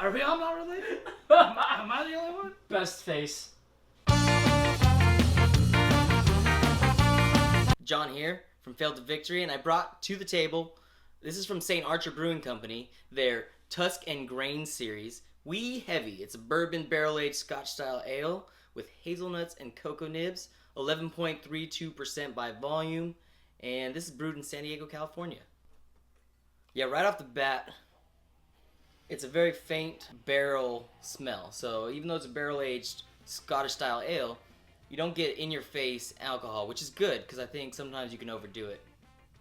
Are we all not related? Am I the only one? Best face. John here from Failed to Victory, and I brought to the table, this is from Saint Archer Brewing Company, their Tusk and Grain series. Wee Heavy. It's a bourbon barrel-aged Scotch-style ale with hazelnuts and cocoa nibs, 11.32% by volume, and this is brewed in San Diego, California. Yeah, right off the bat, it's a very faint barrel smell. So even though it's a barrel-aged Scottish-style ale, you don't get in-your-face alcohol, which is good because I think sometimes you can overdo it.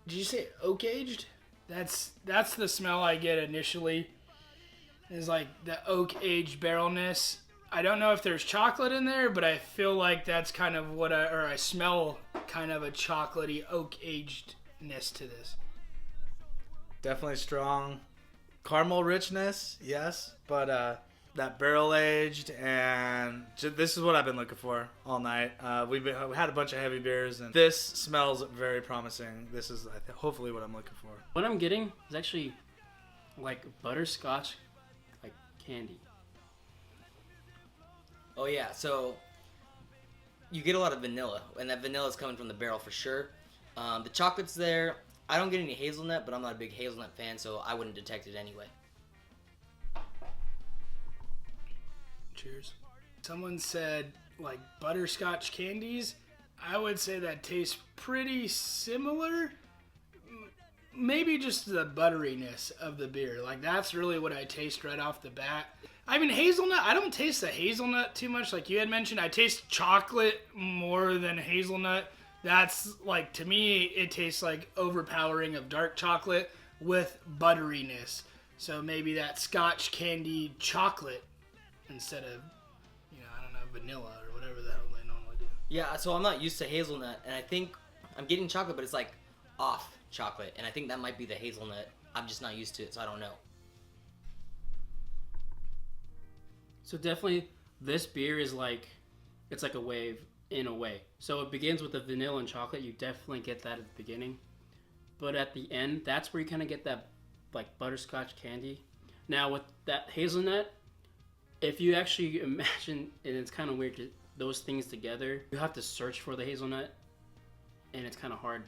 Did you say oak aged? That's the smell I get initially. Is like the oak aged barrelness. I don't know if there's chocolate in there, but I feel like that's kind of what I smell kind of a chocolatey oak agedness to this. Definitely strong caramel richness, yes, but that barrel aged, and this is what I've been looking for all night. We had a bunch of heavy beers, and this smells very promising. This is hopefully what I'm looking for. What I'm getting is actually like butterscotch, like candy. Oh yeah, so you get a lot of vanilla, and that vanilla is coming from the barrel for sure. The chocolate's there. I don't get any hazelnut, but I'm not a big hazelnut fan, so I wouldn't detect it anyway. Cheers. Someone said like butterscotch candies. I would say that tastes pretty similar. Maybe just the butteriness of the beer. Like that's really what I taste right off the bat. I mean hazelnut, I don't taste the hazelnut too much like you had mentioned. I taste chocolate more than hazelnut. That's like, to me, it tastes like overpowering of dark chocolate with butteriness. So maybe that Scotch candy chocolate instead of, I don't know, vanilla or whatever the hell they normally do. Yeah, so I'm not used to hazelnut, and I think I'm getting chocolate, but it's like off chocolate, and I think that might be the hazelnut. I'm just not used to it, so I don't know. So definitely, this beer is like, it's like a wave in a way. So it begins with the vanilla and chocolate. You definitely get that at the beginning. But at the end, that's where you kind of get that like butterscotch candy. Now with that hazelnut, if you actually imagine, and it's kind of weird, those things together, you have to search for the hazelnut, and it's kind of hard.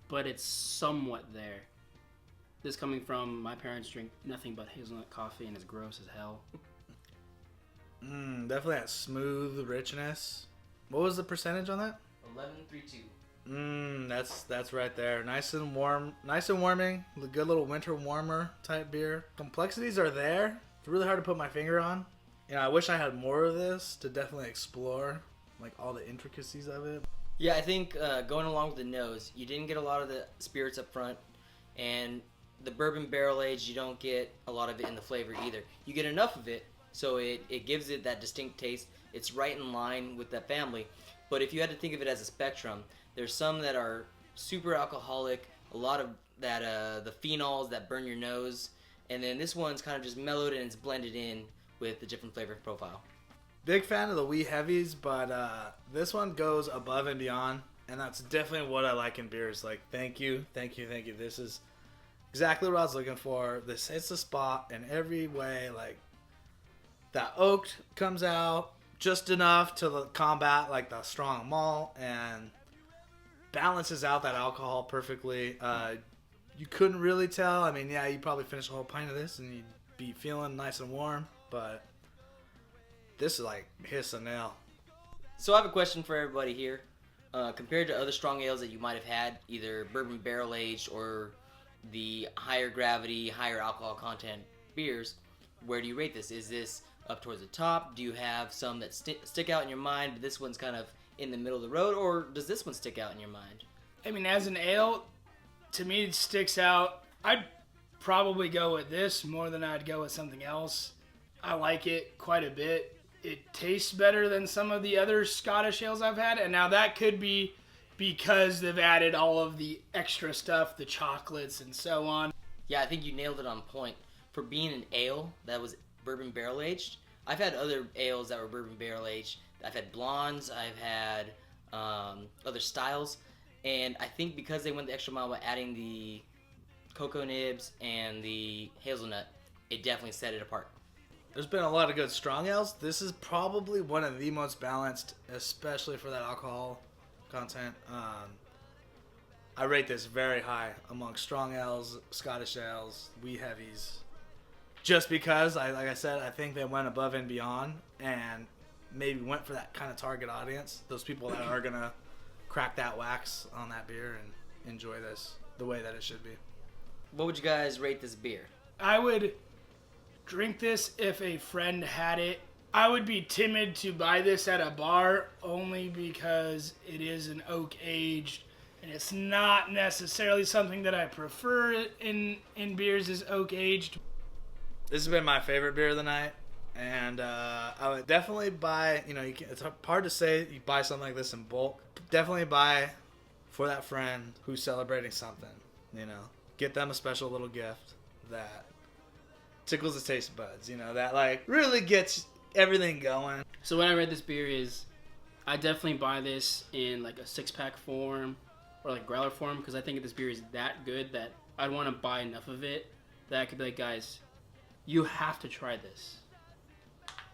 But it's somewhat there. This coming from my parents drink nothing but hazelnut coffee, and it's gross as hell. Definitely that smooth richness. What was the percentage on that? 11.32. That's right there. Nice and warm, nice and warming. The good little winter warmer type beer. Complexities are there. It's really hard to put my finger on. I wish I had more of this to definitely explore like all the intricacies of it. Yeah, I think going along with the nose, you didn't get a lot of the spirits up front, and the bourbon barrel aged, you don't get a lot of it in the flavor either. You get enough of it, so it gives it that distinct taste. It's right in line with that family. But if you had to think of it as a spectrum, there's some that are super alcoholic, a lot of that the phenols that burn your nose, and then this one's kind of just mellowed and it's blended in with the different flavor profile. Big fan of the wee heavies, but this one goes above and beyond, and that's definitely what I like in beers. Like, thank you. This is exactly what I was looking for. This hits the spot in every way. Like, that oak comes out just enough to combat like the strong malt and balances out that alcohol perfectly. You couldn't really tell. I mean, yeah, you probably finish a whole pint of this and you'd be feeling nice and warm, but this is like hits a nail. So I have a question for everybody here. Compared to other strong ales that you might have had, either bourbon barrel aged or the higher gravity, higher alcohol content beers, where do you rate this? Is this up towards the top? Do you have some that stick out in your mind, but this one's kind of in the middle of the road, or does this one stick out in your mind? I mean, as an ale, to me it sticks out. I'd probably go with this more than I'd go with something else. I like it quite a bit. It tastes better than some of the other Scottish ales I've had, and now that could be because they've added all of the extra stuff, the chocolates and so on. Yeah, I think you nailed it on point. For being an ale that was bourbon barrel aged, I've had other ales that were bourbon barrel aged. I've had blondes, I've had other styles, and I think because they went the extra mile by adding the cocoa nibs and the hazelnut, it definitely set it apart. There's been a lot of good strong ales. This is probably one of the most balanced, especially for that alcohol content. I rate this very high among strong ales, Scottish ales, wee heavies. Just because, like I said, I think they went above and beyond and maybe went for that kind of target audience. Those people that are going to crack that wax on that beer and enjoy this the way that it should be. What would you guys rate this beer? I would drink this if a friend had it. I would be timid to buy this at a bar only because it is an oak aged, and it's not necessarily something that I prefer in beers is oak aged. This has been my favorite beer of the night, and I would definitely buy. It's hard to say you buy something like this in bulk. Definitely buy for that friend who's celebrating something. Get them a special little gift that tickles the taste buds. That like really gets everything going. So when I read this beer is, I definitely buy this in like a 6-pack form or like growler form because I think this beer is that good that I'd want to buy enough of it that I could be like, guys, you have to try this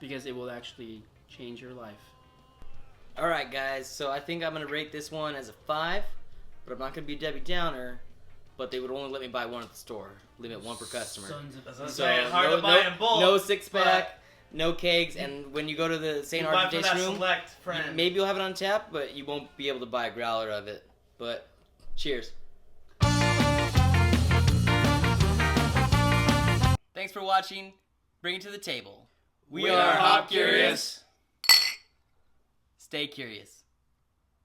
because it will actually change your life. All right, guys. So I think I'm gonna rate this one as a 5, but I'm not gonna be Debbie Downer. But they would only let me buy one at the store. Limit one per customer. Sons of So hard to buy in bulk. no 6-pack, no kegs, and when you go to the Saint Archer tasting room, maybe you'll have it on tap, but you won't be able to buy a growler of it. But cheers. Thanks for watching. Bring it to the table. We are HopCurious. Stay curious.